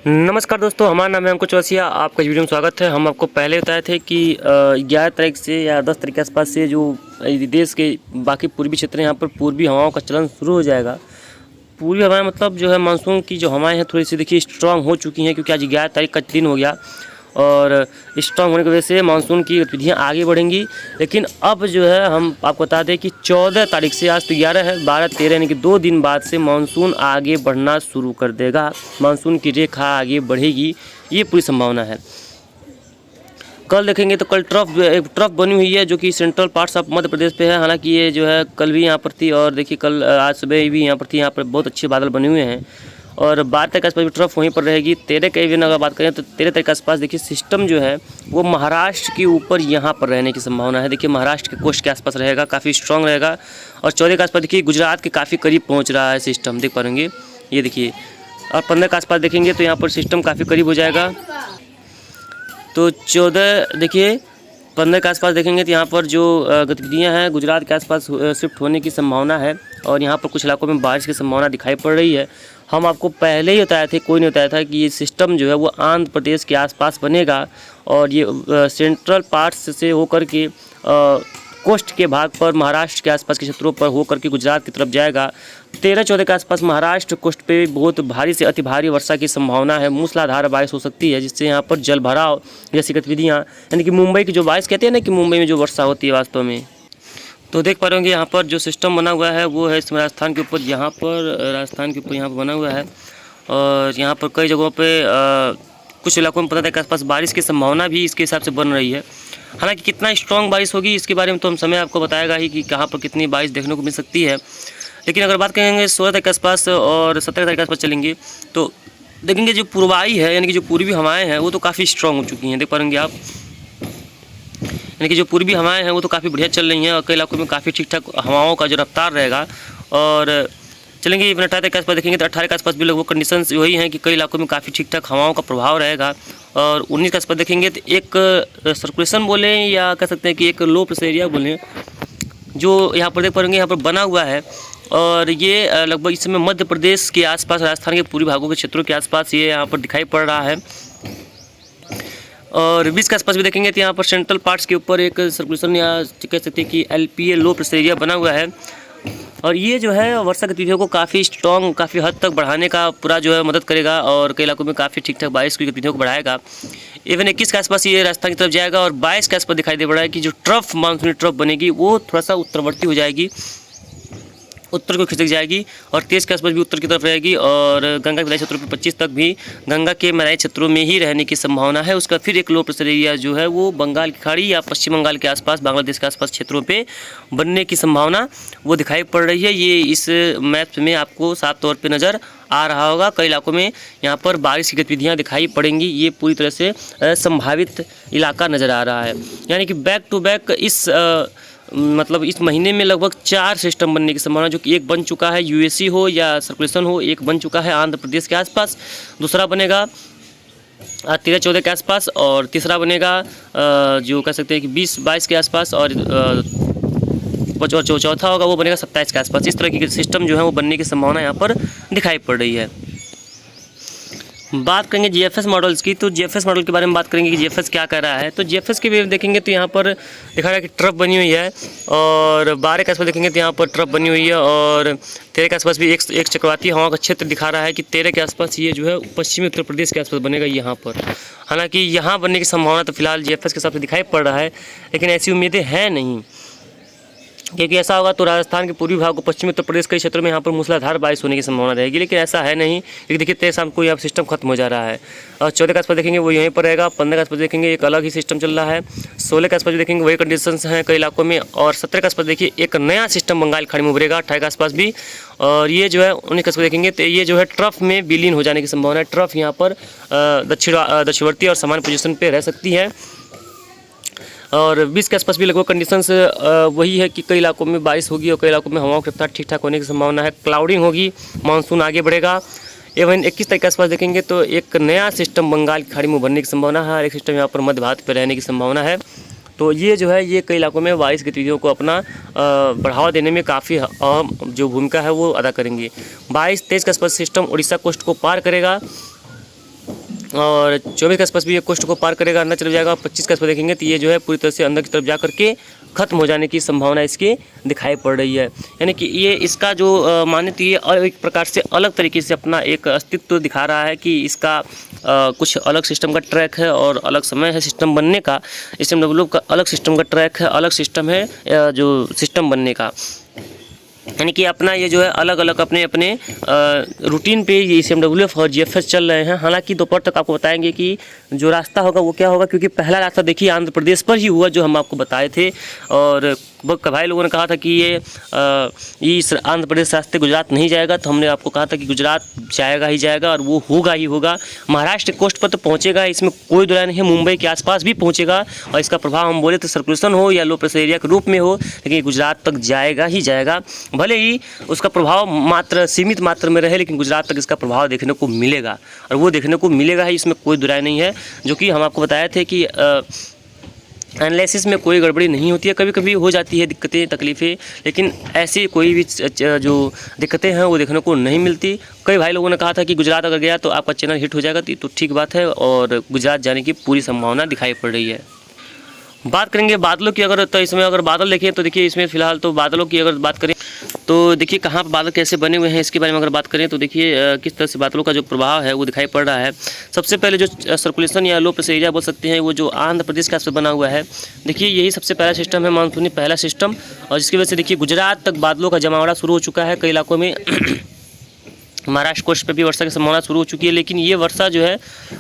नमस्कार दोस्तों, हमारा नाम है अंकुश चौरसिया। आपका इस वीडियो में स्वागत है। हम आपको पहले बताए थे कि 11 तारीख से या 10 तारीख के आसपास से जो देश के बाकी पूर्वी क्षेत्र हैं, यहाँ पर पूर्वी हवाओं का चलन शुरू हो जाएगा। पूर्वी हवाएं मतलब जो है मानसून की जो हवाएं हैं थोड़ी सी देखिए स्ट्रांग हो चुकी हैं, क्योंकि आज 11 तारीख का दिन हो गया और स्ट्रांग होने की वजह से मानसून की गतिविधियाँ आगे बढ़ेंगी। लेकिन अब जो है हम आपको बता दें कि 14 तारीख से, आज तो 11 है, 12, 13 यानी कि 2 दिन बाद से मानसून आगे बढ़ना शुरू कर देगा। मानसून की रेखा आगे बढ़ेगी, ये पूरी संभावना है। कल देखेंगे तो कल एक ट्रफ बनी हुई है जो कि central parts of Madhya Pradesh पे है। हालांकि ये जो है कल भी यहाँ पर थी और देखिए कल आज सुबह भी यहाँ पर थी। यहाँ पर बहुत अच्छे बादल बने हुए हैं और 12 तारीख के आसपास भी ट्रफ वहीं पर रहेगी। 13 के इवन अगर बात करें तो 13 तारीख के आसपास देखिए सिस्टम जो है वो महाराष्ट्र के ऊपर यहाँ पर रहने की संभावना है। देखिए महाराष्ट्र के कोस्ट के आसपास रहेगा, काफ़ी स्ट्रॉन्ग रहेगा। और 14 के आसपास देखिए गुजरात के काफ़ी करीब पहुँच रहा है सिस्टम, देख पाएंगे ये देखिए। और 15 के आसपास देखेंगे तो यहाँ पर सिस्टम काफ़ी करीब हो जाएगा। तो 14 देखिए 15 के आसपास देखेंगे तो यहाँ पर जो गतिविधियाँ हैं गुजरात के आसपास शिफ्ट होने की संभावना है और यहाँ पर कुछ इलाकों में बारिश की संभावना दिखाई पड़ रही है। हम आपको पहले ही बताया थे, कोई नहीं बताया था कि ये सिस्टम जो है वो आंध्र प्रदेश के आसपास बनेगा और ये सेंट्रल पार्ट्स से होकर के कोस्ट के भाग पर महाराष्ट्र के आसपास के क्षेत्रों पर होकर के गुजरात की तरफ जाएगा। 13-14 के आसपास महाराष्ट्र कोस्ट पे बहुत भारी से अति भारी वर्षा की संभावना है। मूसलाधार बारिश हो सकती है जिससे यहाँ पर जल भराव जैसी गतिविधियाँ, यानी कि मुंबई की जो बारिश कहते हैं ना कि मुंबई में जो वर्षा होती है वास्तव में। तो देख पा रहे होंगे यहाँ पर जो सिस्टम बना हुआ है वो है इसमें राजस्थान के ऊपर, यहाँ पर बना हुआ है और यहाँ पर कई जगहों पर कुछ इलाकों में 15 तारीख के आसपास बारिश की संभावना भी इसके हिसाब से बन रही है। हालांकि कितना स्ट्रॉन्ग बारिश होगी इसके बारे में तो हम समय आपको बताएगा ही कि कहाँ पर कितनी बारिश देखने को मिल सकती है। लेकिन अगर बात करेंगे 16 तारीख के आसपास और 17 तारीख के आसपास चलेंगे तो देखेंगे जो पूर्वाई है यानी कि जो पूर्वी हवाएं हैं वो तो काफ़ी स्ट्रॉन्ग हो चुकी हैं, देख पाएंगे आप। यानी कि जो पूर्वी हवाएं हैं वो तो काफ़ी बढ़िया चल रही हैं और कई इलाकों में काफ़ी ठीक ठाक हवाओं का जो रफ्तार रहेगा। और चलेंगे 18 तारीख के आसपास देखेंगे तो 18 के आसपास भी लगभग कंडीशंस वही हैं कि कई इलाकों में काफ़ी ठीक ठाक हवाओं का प्रभाव रहेगा। और 19 के आसपास देखेंगे तो एक सर्कुलेशन बोलें या कह सकते हैं कि एक लो प्रेशर एरिया बोलें जो यहाँ पर देख पाएंगे यहाँ पर बना हुआ है और ये लगभग इस समय मध्य प्रदेश के आसपास, राजस्थान के पूर्वी भागों के क्षेत्रों के आसपास ये यहाँ पर दिखाई पड़ रहा है। और 20 के आसपास भी देखेंगे तो यहाँ पर सेंट्रल पार्ट्स के ऊपर एक सर्कुलेशन या कह सकते हैं कि LPA लो प्रेशर एरिया बना हुआ है और ये जो है वर्षा गतिविधियों को काफ़ी स्ट्रॉन्ग, काफ़ी हद तक बढ़ाने का पूरा जो है मदद करेगा और कई इलाकों में काफ़ी ठीक ठाक बारिश की गतिविधियों को बढ़ाएगा। इवन 21 के आसपास ये राजस्थान की तरफ जाएगा और 22 के आसपास दिखाई दे पड़ रहा है कि जो ट्रफ मानसूनी ट्रफ बनेगी वो थोड़ा सा उत्तरवर्ती हो जाएगी, उत्तर को खिसक जाएगी और 23 के आसपास भी उत्तर की तरफ रहेगी और गंगा के मैदानी क्षेत्रों पर 25 तक भी गंगा के मैदानी क्षेत्रों में ही रहने की संभावना है। उसका फिर एक लो प्रेशर एरिया जो है वो बंगाल की खाड़ी या पश्चिम बंगाल के आसपास, बांग्लादेश के आसपास क्षेत्रों पे बनने की संभावना वो दिखाई पड़ रही है। ये इस मैप में आपको साफ तौर पर नज़र आ रहा होगा। कई इलाकों में यहाँ पर बारिश की गतिविधियाँ दिखाई पड़ेंगी, ये पूरी तरह से संभावित इलाका नज़र आ रहा है। यानी कि बैक टू बैक इस मतलब इस महीने में लगभग 4 सिस्टम बनने की संभावना, जो कि एक बन चुका है UAC हो या सर्कुलेशन हो, एक बन चुका है आंध्र प्रदेश के आसपास, दूसरा बनेगा 13-14 के आसपास और तीसरा बनेगा जो कह सकते हैं कि 20-22 के आसपास और जो चौथा होगा वो बनेगा 27 के आसपास। इस तरह की सिस्टम जो है वो बनने की संभावना यहाँ पर दिखाई पड़ रही है। बात करेंगे GFS मॉडल्स की, तो GFS मॉडल के बारे में बात करेंगे कि GFS क्या कर रहा है। तो GFS के वेव देखेंगे तो यहाँ पर दिखा रहा है कि ट्रफ बनी हुई है और 12 के आसपास देखेंगे तो यहाँ पर ट्रफ बनी हुई है और 13 के आसपास भी एक चक्रवाती हवा का क्षेत्र दिखा रहा है कि 13 के आसपास ये जो है पश्चिमी उत्तर प्रदेश के आसपास बनेगा यहाँ पर। हालाँकि यहाँ बनने की संभावना तो फिलहाल GFS के हिसाब से दिखाई पड़ रहा है, लेकिन ऐसी उम्मीदें हैं नहीं, क्योंकि ऐसा होगा तो राजस्थान के पूर्वी भाग को पश्चिमी उत्तर प्रदेश कई क्षेत्रों में यहाँ पर मूसलाधार बारिश होने की संभावना रहेगी। लेकिन ऐसा है नहीं, क्योंकि देखिए 13 शाम को यहाँ सिस्टम खत्म हो जा रहा है और 14 के आसपास देखेंगे वो यहीं पर रहेगा। 15 के आसपास देखेंगे एक अलग ही सिस्टम चल रहा है। 16 के आसपास देखेंगे वही कंडीशंस हैं कई इलाकों में और 17 के आसपास देखिए एक नया सिस्टम बंगाल खाड़ी में उभरेगा। 18 के आसपास भी और ये जो है 19 के आसपास देखेंगे तो ये जो है ट्रफ में विलीन हो जाने की संभावना है। ट्रफ यहाँ पर दक्षिणवर्ती और सामान्य पोजीशन पर रह सकती है। और 20 के आसपास भी लगभग कंडीशंस वही है कि कई इलाकों में बारिश होगी और कई इलाकों में हवाओं की रफ्तार ठीक ठाक होने की संभावना है। क्लाउडिंग होगी, मानसून आगे बढ़ेगा। एवं 21 तारीख के आसपास देखेंगे तो एक नया सिस्टम बंगाल की खाड़ी में उभरने की संभावना है और एक सिस्टम यहाँ पर मध्य भारत पर रहने की संभावना है। तो ये जो है ये कई इलाकों में बारिश गतिविधियों को अपना बढ़ावा देने में काफ़ी अहम जो भूमिका है वो अदा करेंगे। 22-23 के आसपास सिस्टम उड़ीसा कोस्ट को पार करेगा और 24 के आसपास भी ये कोस्ट को पार करेगा, अंदर चले जाएगा। 25 के आसपास देखेंगे तो ये जो है पूरी तरह से अंदर की तरफ जा करके ख़त्म हो जाने की संभावना इसकी दिखाई पड़ रही है। यानी कि ये इसका जो माने तो ये एक प्रकार से अलग तरीके से अपना एक अस्तित्व दिखा रहा है कि इसका कुछ अलग सिस्टम का ट्रैक है और अलग समय है सिस्टम बनने का। SMW का अलग सिस्टम का ट्रैक है, अलग सिस्टम है जो सिस्टम बनने का। यानी कि अपना ये जो है अलग अलग अपने अपने रूटीन पे ये SMWF और GFS चल रहे हैं। हालांकि दोपहर तक आपको बताएंगे कि जो रास्ता होगा वो क्या होगा, क्योंकि पहला रास्ता देखिए आंध्र प्रदेश पर ही हुआ जो हम आपको बताए थे। और भाई लोगों ने कहा था कि ये इस आंध्र प्रदेश रास्ते गुजरात नहीं जाएगा, तो हमने आपको कहा था कि गुजरात जाएगा ही जाएगा और वो होगा ही होगा। महाराष्ट्र कोस्ट पर तो पहुँचेगा, इसमें कोई दुराय नहीं है। मुंबई के आसपास भी पहुँचेगा और इसका प्रभाव हम बोले तो सर्कुलेशन हो या लो प्रेशर एरिया के रूप में हो, लेकिन गुजरात तक जाएगा ही जाएगा। भले ही उसका प्रभाव मात्र सीमित मात्रा में रहे, लेकिन गुजरात तक इसका प्रभाव देखने को मिलेगा और वो देखने को मिलेगा ही, इसमें कोई दुराय नहीं है। जो कि हम आपको बताए थे कि एनालिसिस में कोई गड़बड़ी नहीं होती है, कभी कभी हो जाती है दिक्कतें तकलीफ़ें, लेकिन ऐसी कोई भी जो दिक्कतें हैं वो देखने को नहीं मिलती। कई भाई लोगों ने कहा था कि गुजरात अगर गया तो आपका चैनल हिट हो जाएगा, तो ठीक बात है और गुजरात जाने की पूरी संभावना दिखाई पड़ रही है। बात करेंगे बादलों की, अगर तो इसमें अगर बादल देखें तो देखिए इसमें फ़िलहाल तो बादलों की अगर बात करें तो देखिए कहाँ पर बादल कैसे बने हुए हैं इसके बारे में अगर बात करें तो देखिए किस तरह से बादलों का जो प्रभाव है वो दिखाई पड़ रहा है। सबसे पहले जो सर्कुलेशन या लो प्रेशर एरिया बोल सकते हैं वो जो आंध्र प्रदेश के आसपास बना हुआ है, देखिए यही सबसे पहला सिस्टम है, मानसूनी पहला सिस्टम। और जिसकी वजह से देखिए गुजरात तक बादलों का जमावड़ा शुरू हो चुका है। कई इलाकों में महाराष्ट्र कोस्ट पर भी वर्षा की संभावना शुरू हो चुकी है, लेकिन ये वर्षा जो है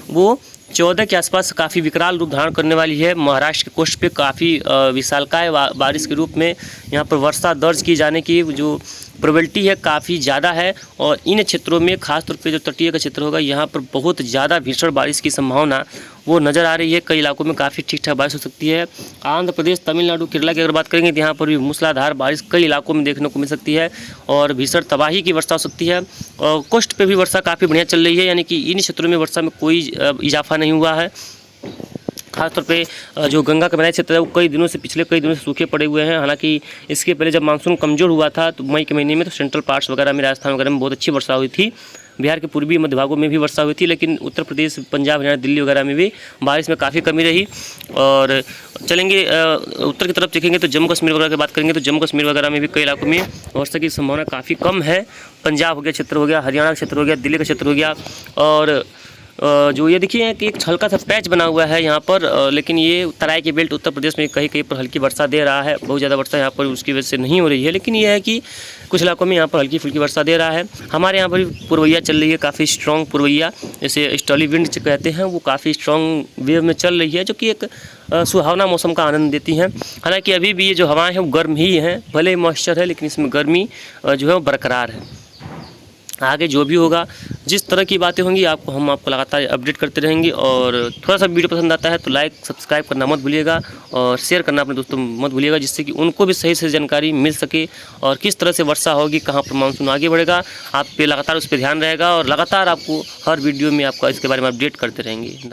वो 14 के आसपास काफ़ी विकराल रूप धारण करने वाली है। महाराष्ट्र के कोस्ट पे काफ़ी विशालकाय बारिश के रूप में यहाँ पर वर्षा दर्ज की जाने की जो प्रोबेबिलिटी है काफ़ी ज़्यादा है। और इन क्षेत्रों में खासतौर पे जो तटीय का क्षेत्र होगा यहाँ पर बहुत ज़्यादा भीषण बारिश की संभावना वो नज़र आ रही है। कई इलाकों में काफ़ी ठीक ठाक बारिश हो सकती है। आंध्र प्रदेश, तमिलनाडु, केरला की अगर बात करेंगे तो यहाँ पर भी मूसलाधार बारिश कई इलाकों में देखने को मिल सकती है और भीषण तबाही की वर्षा हो सकती है। और कोस्ट पे भी वर्षा काफ़ी बढ़िया चल रही है, यानी कि इन क्षेत्रों में वर्षा में कोई इजाफा नहीं हुआ है। खासतौर पे जो गंगा का मैदानी क्षेत्र है वो पिछले कई दिनों से सूखे पड़े हुए हैं। हालांकि इसके पहले जब मानसून कमज़ोर हुआ था तो मई के महीने में तो सेंट्रल पार्ट्स वगैरह में, राजस्थान वगैरह में बहुत अच्छी वर्षा हुई थी। बिहार के पूर्वी मध्य भागों में भी वर्षा हुई थी, लेकिन उत्तर प्रदेश, पंजाब, हरियाणा, दिल्ली वगैरह में भी बारिश में काफ़ी कमी रही। और चलेंगे उत्तर की तरफ देखेंगे तो जम्मू कश्मीर वगैरह की बात करेंगे तो जम्मू कश्मीर वगैरह में भी कई इलाकों में वर्षा की संभावना काफ़ी कम है। पंजाब हो गया क्षेत्र हो गया, हरियाणा का क्षेत्र हो गया, दिल्ली का क्षेत्र हो गया। और जो ये देखिए कि एक हल्का सा पैच बना हुआ है यहाँ पर, लेकिन ये तराई के बेल्ट उत्तर प्रदेश में कहीं कहीं पर हल्की वर्षा दे रहा है। बहुत ज़्यादा वर्षा यहाँ पर उसकी वजह से नहीं हो रही है, लेकिन ये है कि कुछ इलाकों में यहाँ पर हल्की फुल्की वर्षा दे रहा है। हमारे यहाँ पर भी पुरवैया चल रही है, काफ़ी स्ट्रॉन्ग पुरवैया, जैसे स्टॉली विंड कहते हैं, वो काफ़ी स्ट्रॉन्ग वेव में चल रही है, जो कि एक सुहावना मौसम का आनंद देती हैं। हालांकि अभी भी ये जो हवाएं हैं वो गर्म ही हैं, भले ही मॉइस्चर है लेकिन इसमें गर्मी जो है वो बरकरार है। आगे जो भी होगा, जिस तरह की बातें होंगी हम आपको लगातार अपडेट करते रहेंगे। और थोड़ा सा वीडियो पसंद आता है तो लाइक सब्सक्राइब करना मत भूलिएगा और शेयर करना अपने दोस्तों मत भूलिएगा, जिससे कि उनको भी सही से जानकारी मिल सके और किस तरह से वर्षा होगी, कहाँ पर मानसून आगे बढ़ेगा। आप पे लगातार उस पर ध्यान रहेगा और लगातार आपको हर वीडियो में आपका इसके बारे में अपडेट करते रहेंगे।